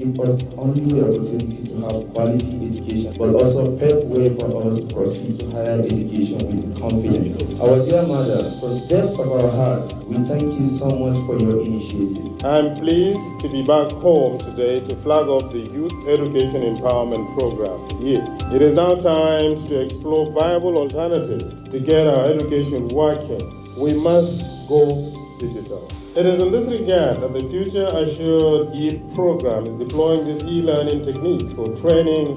give us only the opportunity to have quality education, but also pave way for us to proceed to higher education with confidence. Our dear mother, from the depth of our heart, we thank you so much for your initiative. I'm pleased to be back home today to flag up the Youth Education Empowerment Program here. It is now time to explore viable alternatives to get our education working. We must go digital. It is in this regard that the Future Assured program is deploying this e-learning technique for training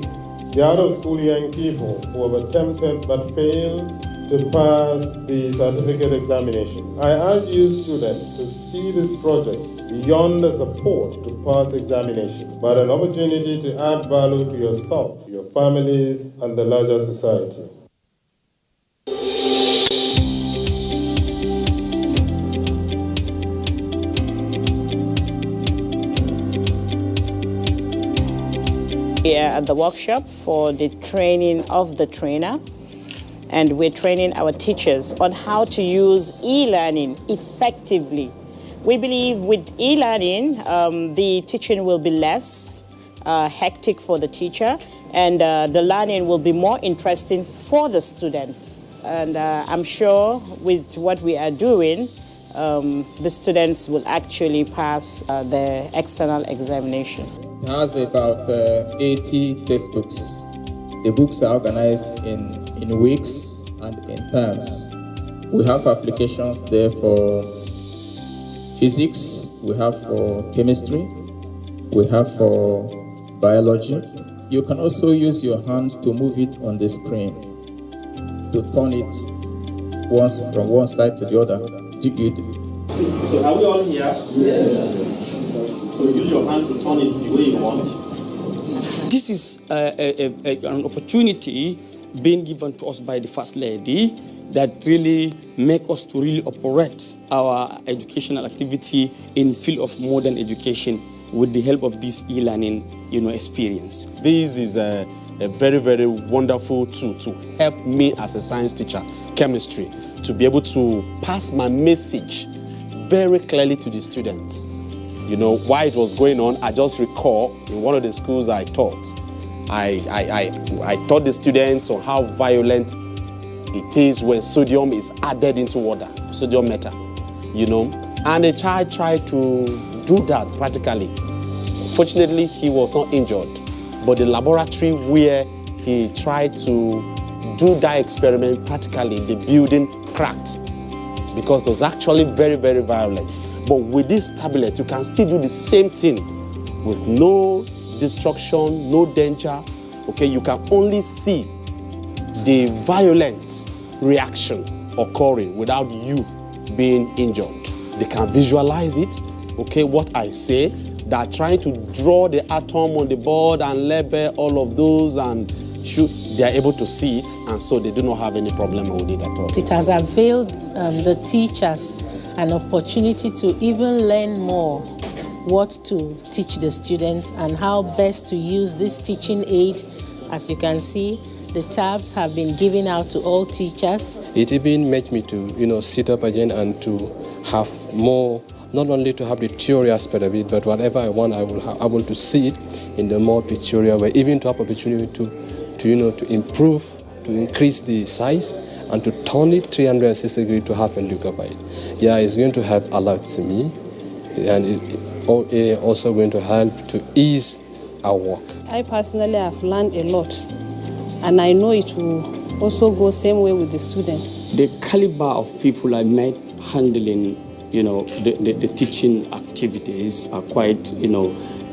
the out-of-school young people who have attempted but failed to pass the certificate examination. I urge you students to see this project beyond the support to pass examination, but an opportunity to add value to yourself, your families, and the larger society. We are at the workshop for the training of the trainer, and we're training our teachers on how to use e-learning effectively. We believe with e-learning, the teaching will be less hectic for the teacher, and the learning will be more interesting for the students. And I'm sure with what we are doing, the students will actually pass the external examination. It has about 80 textbooks. The books are organized in weeks and in terms. We have applications there for physics, we have for chemistry, we have for biology. You can also use your hands to move it on the screen, to turn it once from one side to the other. So are we all here? Yes. So use your hand to turn it the way you want. This is an opportunity being given to us by the First Lady that really make us to really operate our educational activity in field of modern education with the help of this e-learning, experience. This is a very, very wonderful tool to help me as a science teacher, chemistry, to be able to pass my message very clearly to the students. While it was going on, I just recall in one of the schools I taught, I taught the students on how violent it is when sodium is added into water, sodium metal, and the child tried to do that practically. Fortunately, he was not injured, but the laboratory where he tried to do that experiment practically, the building cracked because it was actually very, very violent. But with this tablet, you can still do the same thing with no destruction, no danger. Okay, you can only see the violent reaction occurring without you being injured. They can visualize it, okay, what I say. They're trying to draw the atom on the board and label all of those and shoot. They are able to see it, and so they do not have any problem with it at all. It has availed the teachers an opportunity to even learn more what to teach the students and how best to use this teaching aid. As you can see, the tabs have been given out to all teachers. It even made me to, sit up again and to have more, not only to have the theory aspect of it, but whatever I want, I will have able to see it in the more pictorial way, even to have opportunity to improve, to increase the size, and to turn it 360 degrees to have a look at it. Yeah, it's going to help a lot to me, and it's also going to help to ease our work. I personally have learned a lot, and I know it will also go same way with the students. The caliber of I met handling, the teaching activities are quite,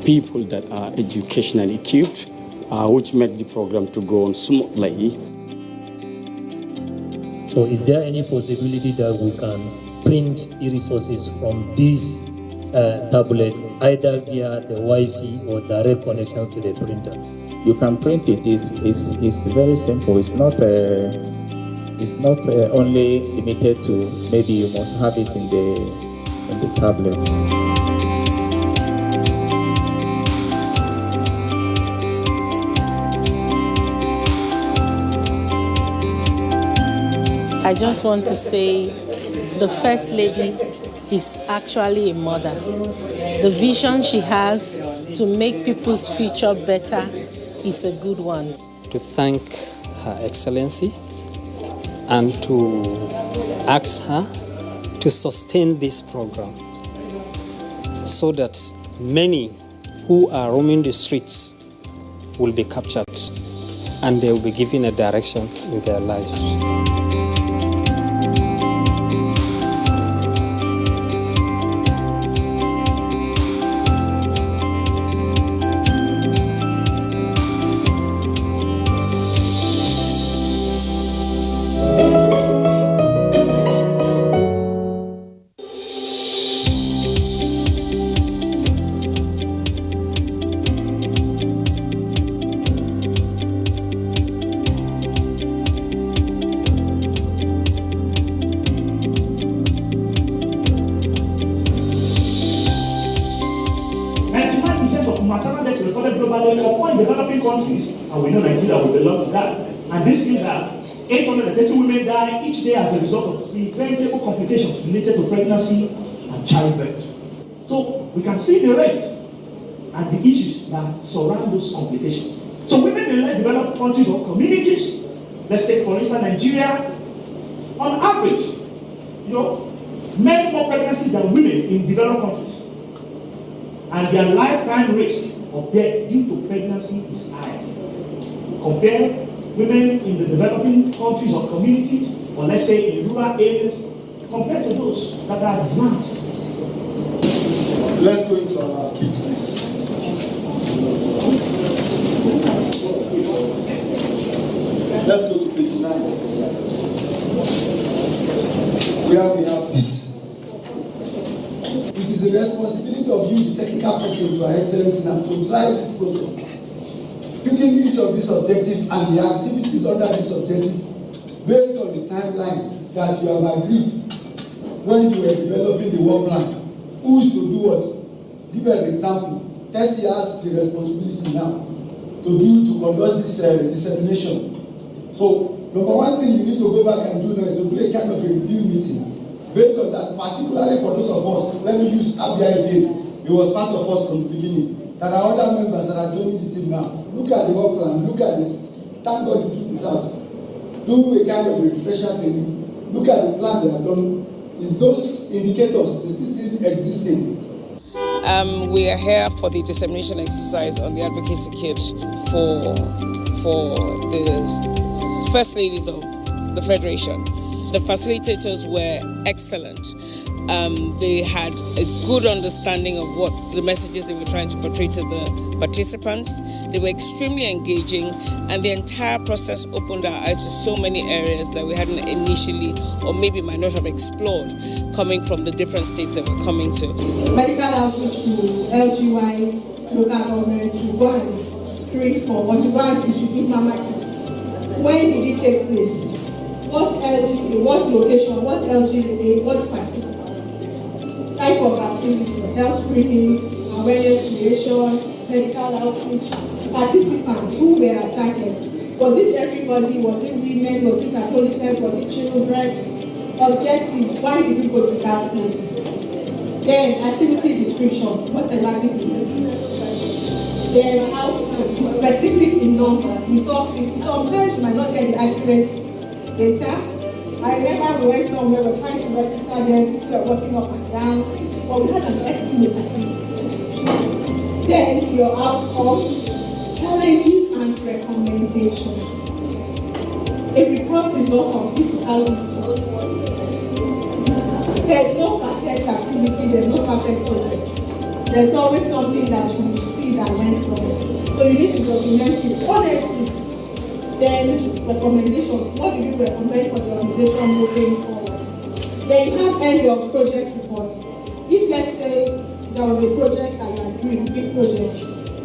people that are educationally equipped, which make the program to go on smoothly. So is there any possibility that we can print e-resources from this tablet, either via the Wi-Fi or direct connections to the printer? You can print it. It's very simple. It's not only limited to maybe you must have it in the tablet. I just want to say the First Lady is actually a mother. The vision she has to make people's future better is a good one. To thank Her Excellency and to ask her to sustain this program so that many who are roaming the streets will be captured and they will be given a direction in their lives. And we know Nigeria will belong to that. And this means that 830 women die each day as a result of preventable complications related to pregnancy and childbirth. So we can see the rates and the issues that surround those complications. So women in less developed countries or communities, let's take for instance Nigeria, on average, many more pregnancies than women in developed countries. And their lifetime risk of death due to pregnancy is high. Compare women in the developing countries or communities, or let's say in rural areas, compared to those that are advanced. Let's go into our key text. Let's go to page 9. Where we have this. It is a responsibility of you, the technical person, to our excellency, and to drive this process. Picking each of these objectives and the activities under this objective based on the timeline that you have agreed when you were developing the work plan. Who is to do what? Give an example. Tessie has the responsibility now to conduct this dissemination. So, number one thing you need to go back and do now is to do a kind of a review meeting. Based on that, particularly for those of us, let me use Abia again. He was part of us from the beginning. There are other members that are joining the team now. Look at the work plan, look at it. Thank God the kit is out. Do a kind of a refresher training. Look at the plan they have done. Is those indicators, is this still existing? We are here for the dissemination exercise on the advocacy kit for the first ladies of the Federation. The facilitators were excellent. They had a good understanding of what the messages they were trying to portray to the participants. They were extremely engaging, and the entire process opened our eyes to so many areas that we hadn't initially, or maybe might not have explored, coming from the different states that we're coming to. Medical outreach to LGY, local government, to go and screen for, or to go and distribute mama kits. When did it take place? What LGA, what location, what LGA, what type of activity, health screening, awareness creation, medical outreach, participants, who were targeted? Was it everybody? Was it women? Was it adolescents? Was it children? Objective, why did we go to that place? Then activity description, what's the likelihood? Then how specific in numbers, we saw 50. Sometimes you might not get the accurate data. I remember we went somewhere, we were trying to register them, we were walking up and down, but we had an estimate at least. Then your outcomes, challenges and recommendations. A report is not complete without there's no perfect activity, there's no perfect progress. There's always something that you see that went wrong. So you need to document it honestly. Then recommendations. What do you recommend for the organization moving forward? Then you have end of project reports. If let's say there was a project that you are doing, big project,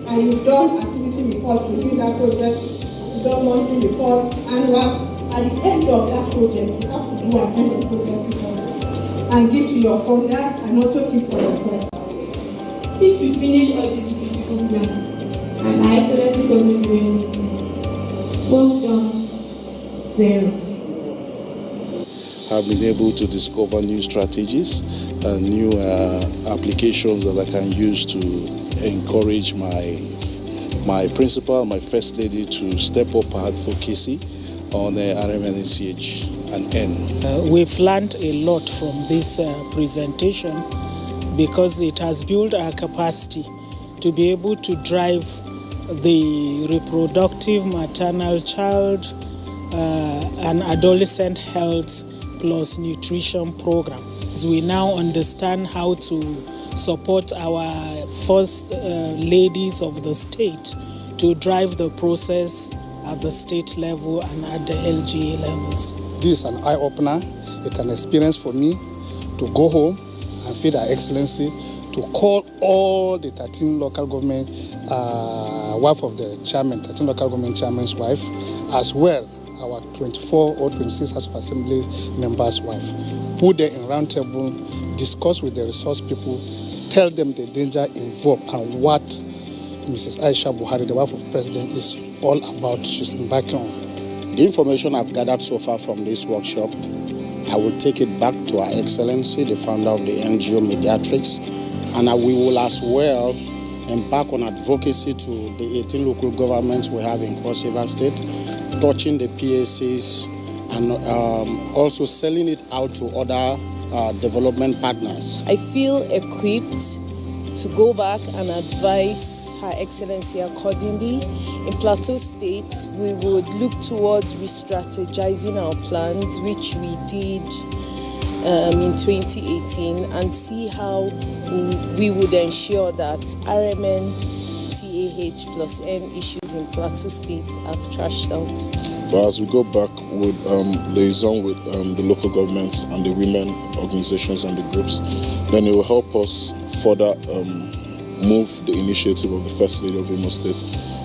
and you've done activity reports within that project, you've done monthly reports, annual, at the end of that project, you have to do an end of project report and give to your funders and also keep for yourself. If you finish all this beautiful plan and Her Excellency doesn't do anything, well done, zero. I've been able to discover new strategies and new applications that I can use to encourage my principal, my first lady, to step up her advocacy on RMNCH and N. We've learned a lot from this presentation because it has built our capacity to be able to drive the reproductive, maternal, child, and adolescent health plus nutrition program. We now understand how to support our first ladies of the state to drive the process at the state level and at the LGA levels. This is an eye-opener. It's an experience for me to go home and feed Her Excellency, to call all the 13 local government wife of the chairman, 13 local government chairman's wife, as well our 24 or 26 House of Assembly members' wife. Put them in round table, discuss with the resource people, tell them the danger involved and what Mrs. Aisha Buhari, the wife of President, is all about, she's embarking on. The information I've gathered so far from this workshop, I will take it back to Her Excellency, the founder of the NGO Mediatrix, and we will as well embark on advocacy to the 18 local governments we have in Cross River State, touching the PACs and also selling it out to other development partners. I feel equipped to go back and advise Her Excellency accordingly. In Plateau State, we would look towards re-strategizing our plans, which we did in 2018, and see how we would ensure that RMN, CAH plus N issues in Plateau State are trashed out. But as we go back, we'll liaison with the local governments and the women organizations and the groups. Then it will help us further move the initiative of the First Lady of Imo State,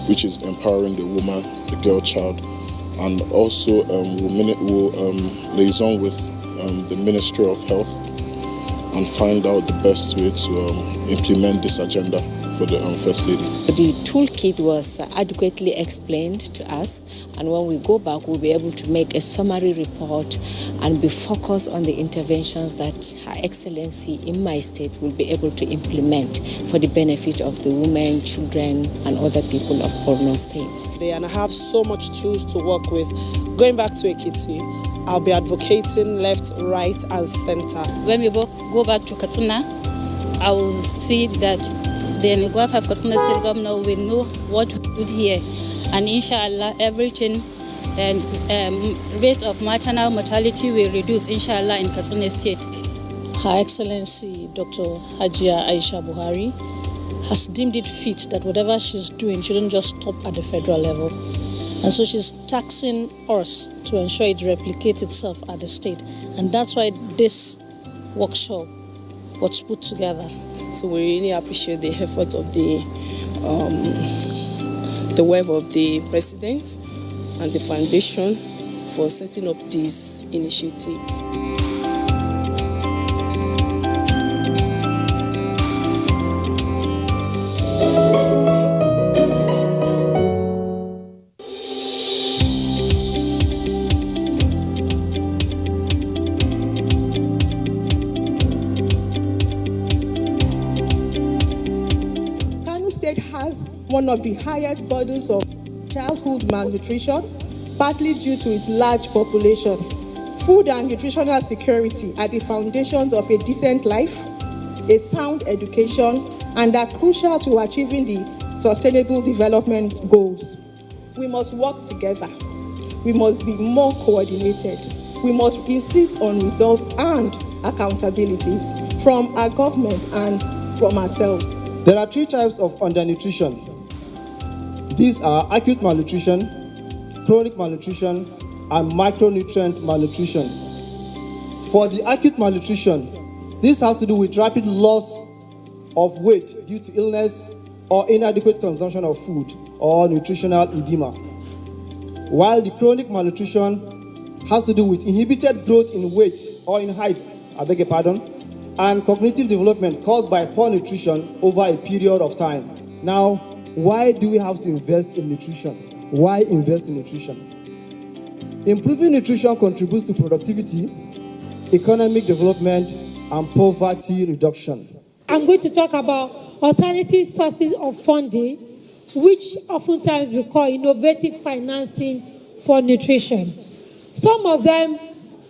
which is empowering the woman, the girl child, and also we'll liaison with the Ministry of Health and find out the best way to implement this agenda for the First Lady. The toolkit was adequately explained to us, and when we go back, we'll be able to make a summary report and be focused on the interventions that Her Excellency in my state will be able to implement for the benefit of the women, children, and other people of Borno State. And I have so much tools to work with. Going back to Ekiti, I'll be advocating left, right, and center. When we go back to Katsina, I will see that the Nguafa of Katsina State Governor will know what we do here. And inshallah, everything, and rate of maternal mortality will reduce, inshallah, in Katsina State. Her Excellency Dr. Hajia Aisha Buhari has deemed it fit that whatever she's doing shouldn't just stop at the federal level. And so she's taxing us to ensure it replicates itself at the state. And that's why this workshop was put together. So we really appreciate the effort of the wife of the president and the foundation for setting up this initiative. One of the highest burdens of childhood malnutrition, partly due to its large population. Food and nutritional security are the foundations of a decent life, a sound education, and are crucial to achieving the Sustainable Development Goals. We must work together. We must be more coordinated. We must insist on results and accountabilities from our government and from ourselves. There are 3 types of undernutrition. These are acute malnutrition, chronic malnutrition, and micronutrient malnutrition. For the acute malnutrition, this has to do with rapid loss of weight due to illness or inadequate consumption of food or nutritional edema. While the chronic malnutrition has to do with inhibited growth in weight or in height, and cognitive development caused by poor nutrition over a period of time. Now, why do we have to invest in nutrition? Why invest in nutrition? Improving nutrition contributes to productivity, economic development, and poverty reduction. I'm going to talk about alternative sources of funding, which oftentimes we call innovative financing for nutrition. Some of them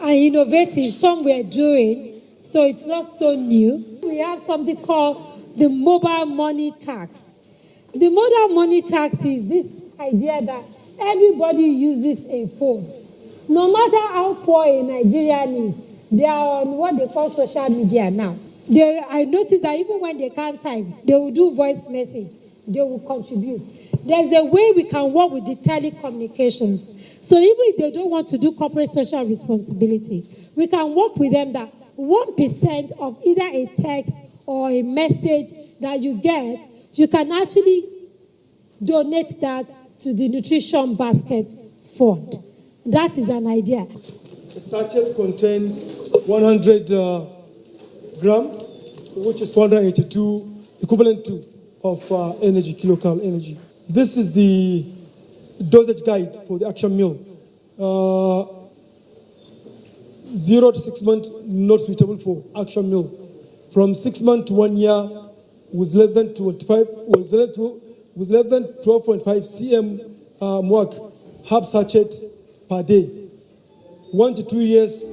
are innovative, some we're doing, so it's not so new. We have something called the mobile money tax. The mobile money tax is this idea that everybody uses a phone. No matter how poor a Nigerian is, they are on what they call social media now. I noticed that even when they can't type, they will do voice message. They will contribute. There's a way we can work with the telecommunications. So even if they don't want to do corporate social responsibility, we can work with them that 1% of either a text or a message that you get, you can actually donate that to the Nutrition Basket Fund. That is an idea. The sachet contains 100 gram, which is 482 equivalent to of energy, kilocal energy. This is the dosage guide for the action meal. 0 to 6 months, not suitable for action meal. From 6 months to 1 year, was less than 12.5 cm work, half sachet per day. 1 to 2 years.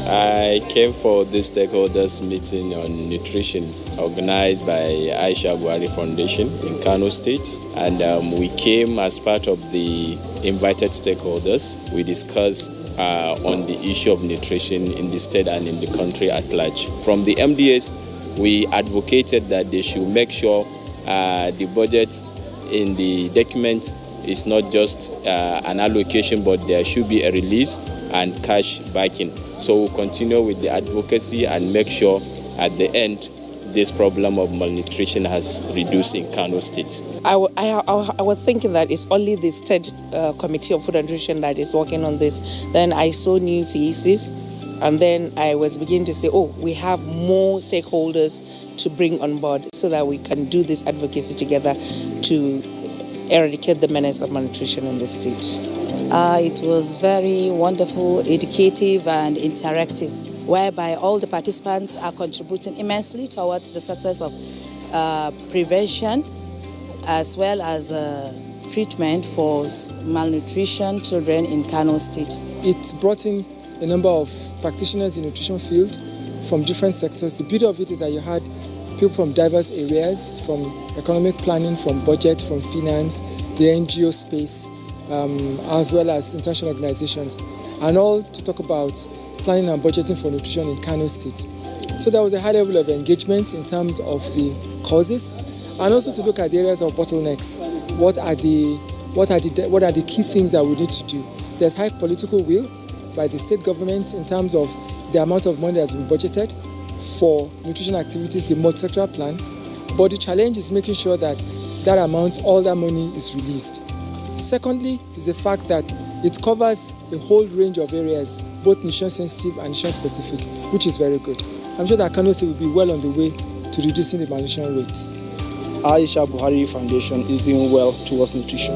I came for this stakeholders meeting on nutrition organized by Aisha Buhari Foundation in Kano State, and we came as part of the invited stakeholders. We discussed on the issue of nutrition in the state and in the country at large. From the MDAs, we advocated that they should make sure the budget in the document is not just an allocation, but there should be a release and cash backing. So we'll continue with the advocacy and make sure at the end this problem of malnutrition has reduced in Kano State. I was thinking that it's only the State Committee of Food and Nutrition that is working on this. Then I saw new faces, and then I was beginning to say, oh, we have more stakeholders to bring on board so that we can do this advocacy together to eradicate the menace of malnutrition in the state. It was very wonderful, educative, and interactive, whereby all the participants are contributing immensely towards the success of prevention as well as treatment for malnutrition children in Kano State. It brought in a number of practitioners in the nutrition field from different sectors. The beauty of it is that you had people from diverse areas, from economic planning, from budget, from finance, the NGO space, as well as international organizations, and all to talk about planning and budgeting for nutrition in Kano State. So there was a high level of engagement in terms of the causes, and also to look at the areas of bottlenecks. What are the key things that we need to do? There's high political will by the state government in terms of the amount of money that has been budgeted for nutrition activities, the multi-sectoral plan. But the challenge is making sure that that amount, all that money is released. Secondly, is the fact that it covers a whole range of areas, both nutrition sensitive and nutrition specific, which is very good. I'm sure that Kano State will be well on the way to reducing the malnutrition rates. Aisha Buhari Foundation is doing well towards nutrition.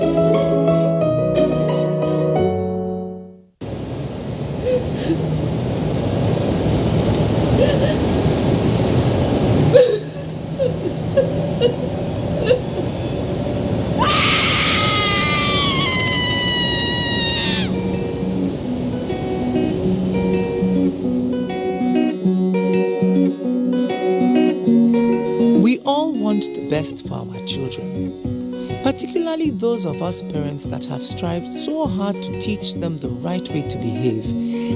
The best for our children, particularly those of us parents that have strived so hard to teach them the right way to behave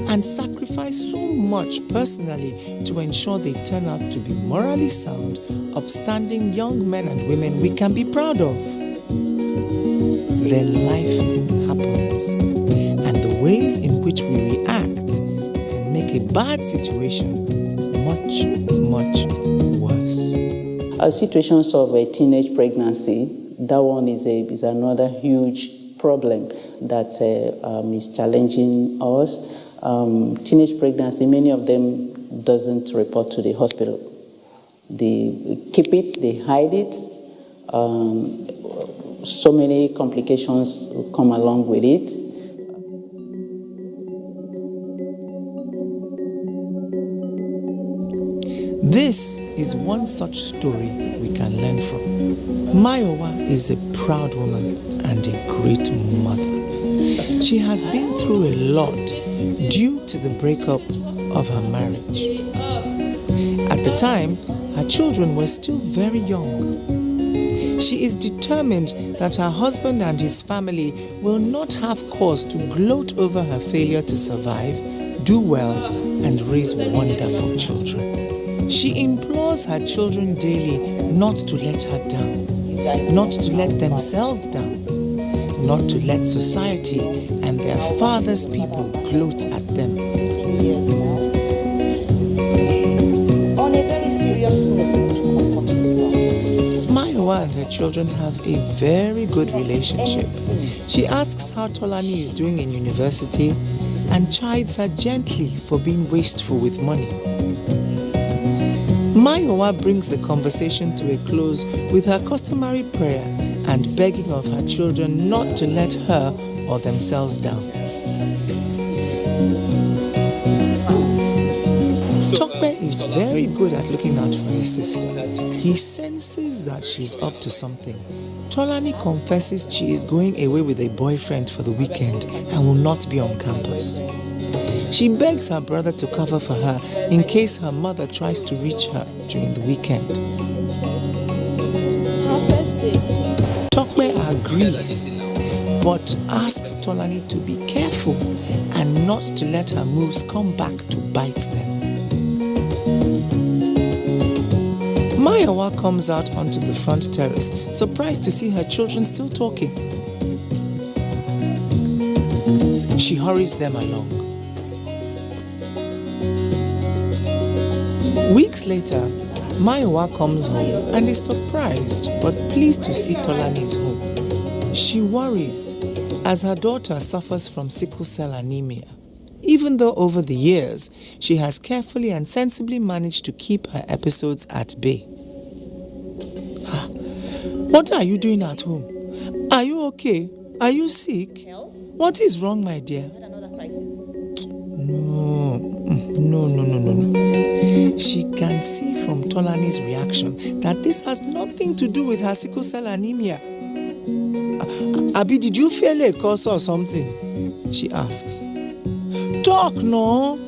and sacrifice so much personally to ensure they turn out to be morally sound, upstanding young men and women we can be proud of. Then life happens, and the ways in which we react can make a bad situation much, much worse. Situations of a teenage pregnancy, that one is another huge problem that is challenging us. Teenage pregnancy, many of them doesn't report to the hospital. They keep it, they hide it. So many complications come along with it. This is one such story we can learn from. Mayowa is a proud woman and a great mother. She has been through a lot due to the breakup of her marriage. At the time, her children were still very young. She is determined that her husband and his family will not have cause to gloat over her failure to survive, do well, and raise wonderful children. She implores her children daily not to let her down, not to let themselves down, not to let society and their father's people gloat at them. On a very serious note, Mayowa and her children have a very good relationship. She asks how Tolani is doing in university and chides her gently for being wasteful with money. Mayowa brings the conversation to a close with her customary prayer and begging of her children not to let her or themselves down. Tokpe is very good at looking out for his sister. He senses that she's up to something. Tolani confesses she is going away with a boyfriend for the weekend and will not be on campus. She begs her brother to cover for her in case her mother tries to reach her during the weekend. Tokpe agrees, but asks Tolani to be careful and not to let her moves come back to bite them. Mayowa comes out onto the front terrace, surprised to see her children still talking. She hurries them along. Weeks later, Mayowa comes home and is surprised but pleased to see Tolani is home. She worries as her daughter suffers from sickle cell anemia, even though over the years she has carefully and sensibly managed to keep her episodes at bay. What are you doing at home? Are you okay? Are you sick? What is wrong, my dear? No. She can see from Tolani's reaction that this has nothing to do with her sickle cell anemia. Abi, did you fail a course or something? She asks. Talk, no.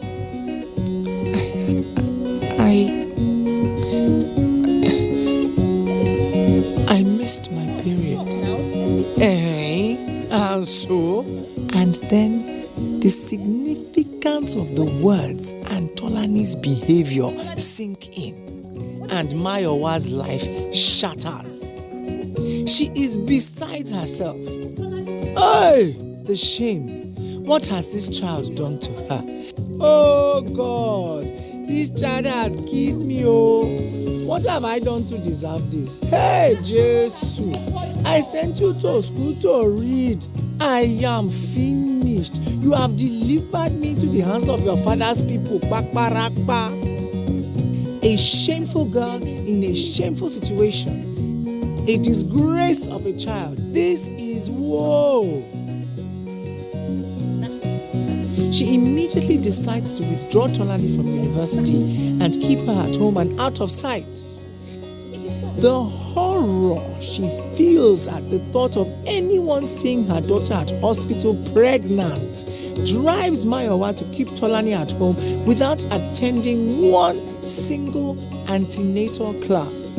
I missed my period. And so? And then the significance of the words and Tolani's behavior sink in, and Mayowa's life shatters. She is beside herself. Hey, the shame. What has this child done to her? Oh God, this child has killed me. Oh, what have I done to deserve this? Hey, Jesus, I sent you to school to read. I am finished. You have delivered me to the hands of your father's people. A shameful girl in a shameful situation. A disgrace of a child. This is woe. She immediately decides to withdraw Tolani from university and keep her at home and out of sight. The horror she feels at the thought of anyone seeing her daughter at hospital pregnant drives Mayowa to keep Tolani at home without attending one single antenatal class.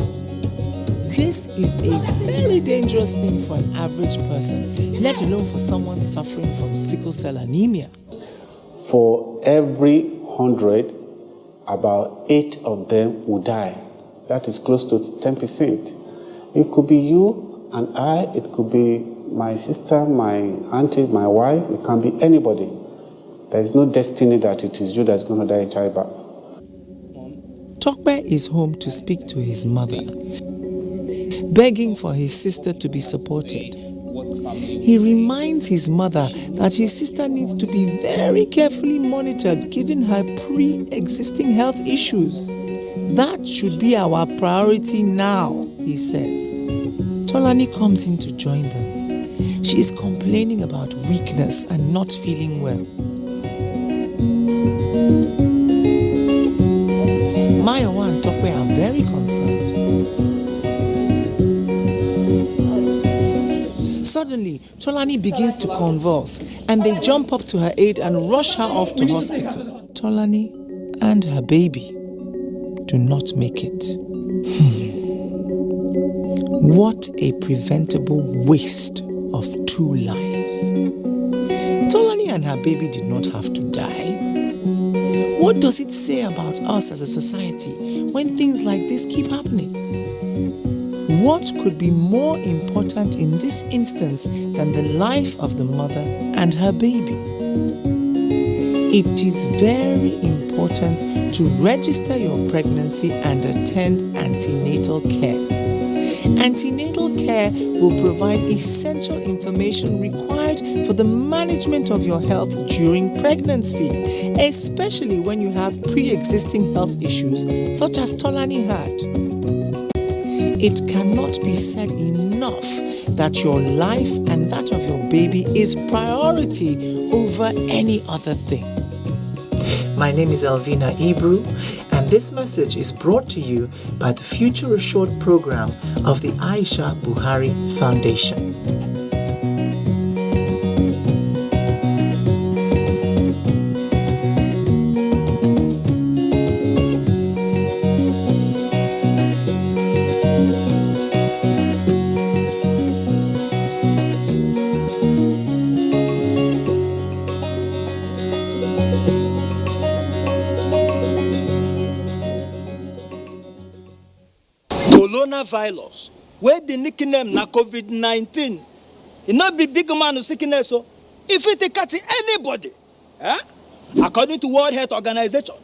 This is a very dangerous thing for an average person, let alone for someone suffering from sickle cell anemia. For every 100, about 8 of them will die. That is close to 10%. It could be you and I, it could be my sister, my auntie, my wife, it can be anybody. There is no destiny that it is you that's going to die in childbirth. Tokpe is home to speak to his mother, begging for his sister to be supported. He reminds his mother that his sister needs to be very carefully monitored given her pre-existing health issues. That should be our priority now, he says. Tolani comes in to join them. She is complaining about weakness and not feeling well. Mayowa and Tokpe concerned. Suddenly, Tolani begins to convulse and they jump up to her aid and rush her off to hospital. Tolani and her baby do not make it. What a preventable waste of 2 lives. Tolani and her baby did not have to die. What does it say about us as a society when things like this keep happening? What could be more important in this instance than the life of the mother and her baby? It is very important to register your pregnancy and attend antenatal care. Antenatal care will provide essential information required for the management of your health during pregnancy, especially when you have pre-existing health issues such as Tolani had. It cannot be said enough that your life and that of your baby is priority over any other thing. My name is Elvina Ibru, and this message is brought to you by the Future Assured program of the Aisha Buhari Foundation. Coronavirus, where the nickname na COVID-19, it not be big man who sickness, so if it catch anybody, according to World Health Organization,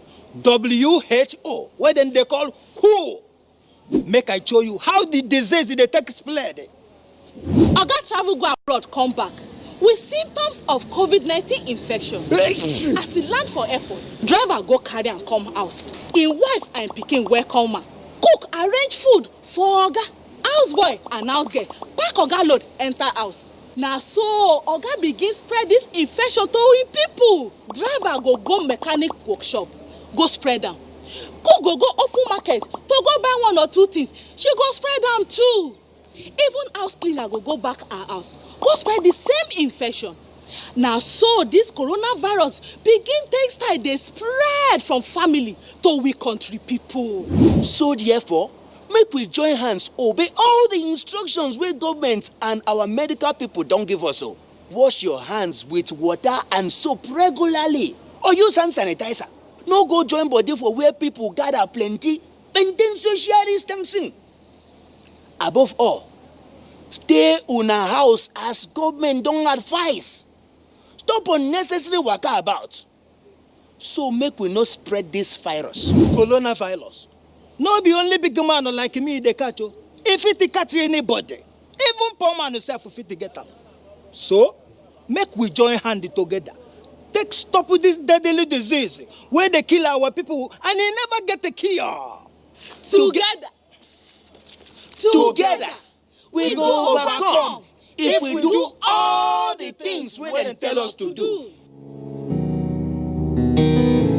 WHO, where then they call WHO, make I show you how the disease they take spread. Oga travel go abroad, come back with symptoms of COVID-19 infection. As he land for airport, driver go carry and come house. His wife and pikin welcome am. Cook arrange food for Oga. Houseboy and housegirl pack Oga load enter house. Na so Oga begin spread this infection to him people. Driver go mechanic workshop, go spread am. Cook go open market to go buy 1 or 2 things. She go spread am too. Even house cleaner go back her house, go spread the same infection. Now so this coronavirus begin take style dey spread from family to we country people. So therefore, make we join hands obey all the instructions wey government and our medical people don give us. Wash your hands with water and soap regularly, or use hand sanitizer. No go join body for where people gather plenty. Maintain social distancing. Above all, stay una house as government don advise. Stop unnecessary waka about. So make we not spread this virus. Coronavirus. No be only big man like me they catch you. If it catch anybody, even poor man himself fit to get out. So make we join hand together. Take stop with this deadly disease where they kill our people and they never get the cure. Together, we go overcome if we do all the things wey dem tell us to do.